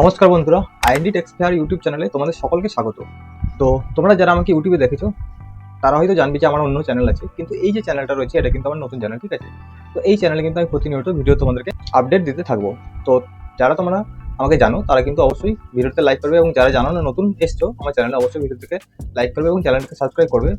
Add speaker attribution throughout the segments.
Speaker 1: নমস্কার বন্ধুরা, IND text fair YouTube চ্যানেলে তোমাদের সকলকে স্বাগত। তো তোমরা যারা আমাকে ইউটিউবে দেখেছো তারা হয়তো জানবে যে আমার অন্য চ্যানেল আছে, কিন্তু এই যে চ্যানেলটা রয়েছে এটা কিন্তু আমার নতুন চ্যানেল, ঠিক আছে? তো এই চ্যানেলে কিন্তু আমি প্রতিনিয়ত ভিডিও তোমাদেরকে আপডেট দিতে থাকবো। তো যারা তোমরা আমাকে জানো তারা কিন্তু অবশ্যই ভিডিওতে লাইক করবে, এবং যারা জানো না, নতুন এসছো আমার চ্যানেলে, অবশ্যই ভিডিওটিকে লাইক করবে এবং চ্যানেলটিকে সাবস্ক্রাইব করবে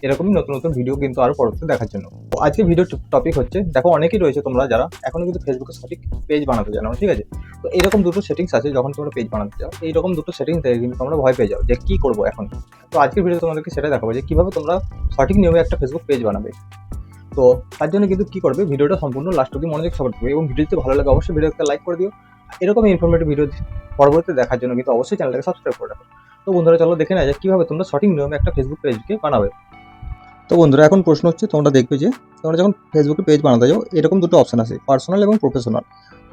Speaker 1: এরকমই নতুন নতুন ভিডিও কিন্তু আরো পরবর্তীতে দেখার জন্য। তো আজকে ভিডিও টপিক হচ্ছে, দেখো অনেকেই রয়েছে তোমরা যারা এখনো কিন্তু ফেসবুকে সঠিক পেজ বানাতে জানো, ঠিক আছে? তো এরকম দুটো সেটিংস আছে, যখন তোমরা পেজ বানাতে চাও এইরকম দুটো সেটিংস থেকে কিন্তু তোমরা ভয় পেয়ে যাও যে কি করবো এখন। তো আজকের ভিডিও তোমাদেরকে সেটা দেখাবো যে কিভাবে তোমরা সঠিক নিয়মে একটা ফেসবুক পেজ বানাবে। তো তার জন্য কিন্তু কি করবে, ভিডিওটা সম্পূর্ণ লাস্ট অব্দি মনোযোগ সহকারে দেখবে, এবং ভিডিও যদি ভালো লাগে অবশ্যই ভিডিওতে লাইক করে দিও। এরকম ইনফরমেটিভ ভিডিও পরবর্তীতে দেখার জন্য কিন্তু অবশ্যই চ্যানেলটাকে সাবস্ক্রাইব করে রাখো। তো বন্ধুরা চলো দেখে নেওয়া যায় কিভাবে তোমরা সঠিক নিয়মে একটা ফেসবুক পেজকে বানাবে। তো বন্ধুরা এখন প্রশ্ন হচ্ছে, তোমরা দেখবে যে তোমরা যখন ফেসবুকে পেজ বানাতে যাও এরকম দুটো অপশন আছে, পার্সোনাল এবং প্রফেশনাল।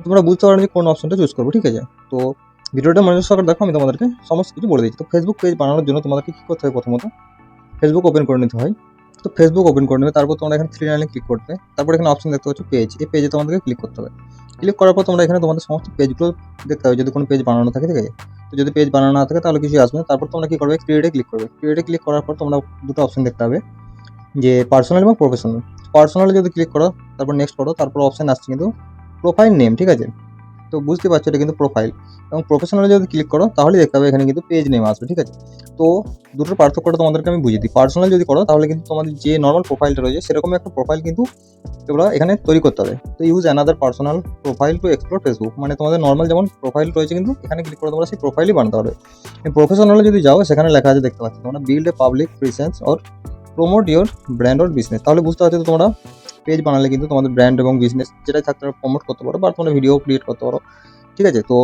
Speaker 1: তোমরা বুঝতে পারো যে কোন অপশনটা চুজ করবো, ঠিক আছে? তো ভিডিওটা মনোযোগ সহকারে দেখো, আমি তোমাদেরকে সমস্ত কিছু বলে দিচ্ছি। তো ফেসবুক পেজ বানানোর জন্য তোমাদেরকে কী করতে হয়, প্রথমত ফেসবুক ওপেন করে নিতে হয়। তো ফেসবুক ওপেন করে নেবে, তারপর তোমরা এখানে থ্রি লাইনে ক্লিক করবে, তারপর এখানে অপশন দেখতে পাচ্ছ পেজ, এই পেজে তোমাদেরকে ক্লিক করতে হবে। ক্লিক করার পর তোমরা এখানে তোমাদের সমস্ত পেজগুলো দেখতে হবে, যদি কোনো পেজ বানানো থাকে, ঠিক আছে? তো যদি পেজ বানানো না থাকে তাহলে কিছু আসবে না। তারপর তোমরা কী করবে, ক্রিয়েটে ক্লিক করবে। ক্রিয়েটে ক্লিক করার পর তোমরা দুটো অপশন দেখতে হবে, যে পার্সোনাল এবং প্রফেশনাল। পার্সোনালে যদি ক্লিক করো, তারপর নেক্সট করো, তারপর অপশন আসছে কিন্তু প্রোফাইল নেম, ঠিক আছে? তো বুঝতে পারছো এটা কিন্তু প্রোফাইল। এবং প্রফেশনালে যদি ক্লিক করো তাহলে দেখতে হবে এখানে কিন্তু পেজ নেম আসবে, ঠিক আছে? তো দুটোর পার্থক্যটা তোমাদেরকে আমি বুঝিয়ে দিই। পার্সোনাল যদি করো তাহলে কিন্তু তোমাদের যে নর্মাল প্রোফাইলটা রয়েছে সেরকম একটা প্রোফাইল কিন্তু তোমরা এখানে তৈরি করতে হবে। তো use another personal profile to explore Facebook, মানে তোমাদের নর্মাল যেমন প্রোফাইল রয়েছে কিন্তু এখানে ক্লিক করে তোমরা সেই প্রোফাইলই বানাতে পারবে। প্রফেশনালে যদি যাও সেখানে লেখা আছে, দেখতে পাচ্ছ তোমরা, build a public presence or promote your brand or business. তাহলে বুঝতে পারছো তো তোমরা পেজ বানালে কিন্তু তোমাদের ব্র্যান্ড এবং বিজনেস যেটাই থাকতে প্রমোট করতে পারো, বা তোমরা ভিডিও ক্রিয়েট করতে পারো, ঠিক আছে? তো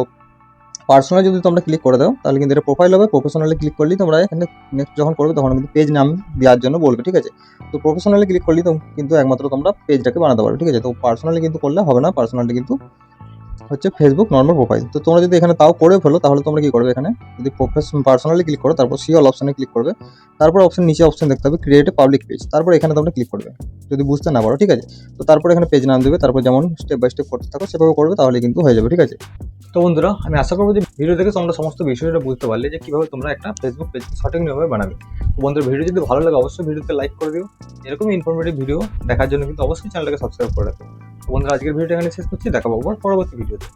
Speaker 1: পার্সোনাল যদি তোমরা ক্লিক করে দাও তাহলে কিন্তু এটা প্রোফাইল হবে। প্রফেশনালে ক্লিক করলেই তোমরা এখানে নেক্সট যখন করবে তখন কিন্তু পেজ নাম দেওয়ার জন্য বলবে, ঠিক আছে? তো প্রফেশনালে ক্লিক করলেই কিন্তু একমাত্র তোমরা পেজটাকে বানাতে পারবে, ঠিক আছে? তো পার্সোনালি কিন্তু করলে হবে না, পার্সোনালি কিন্তু হচ্ছে ফেসবুক নর্মাল প্রোফাইল। তো তোমরা যদি এখানে তাও করে ফেলো তাহলে তোমরা কি করবে, এখানে যদি পার্সোনালি ক্লিক করো তারপর সি অল অপশনে ক্লিক করবে, তারপর অপশন নিচে অপশন দেখতে হবে ক্রিয়েট এ পাবলিক পেজ, তারপর এখানে তোমরা ক্লিক করবে যদি বুঝতে না পারো, ঠিক আছে? তো তারপর এখানে পেজ নাম দেবে, তারপর যেমন স্টেপ বাই স্টেপ করতে থাকো সেভাবে করবে, তাহলে কিন্তু হয়ে যাবে, ঠিক আছে? তো বন্ধুরা আমি আশা করবো যে ভিডিও থেকে তোমরা সমস্ত বিষয়টা বুঝতে পারলে যে কিভাবে তোমরা একটা ফেসবুক পেজ সঠিক নিয়মে বানাবে। তো বন্ধুরা ভিডিও যদি ভালো লাগে অবশ্যই ভিডিওতে লাইক করে দিও। এরকম ইনফরমেটিভ ভিডিও দেখার জন্য কিন্তু অবশ্যই চ্যানেলটাকে সাবস্ক্রাইব করে রাখো। তো বন্ধুরা আজকের ভিডিওটা এখানে শেষ করছি, দেখাবো আবার পরবর্তী ভিডিওতে।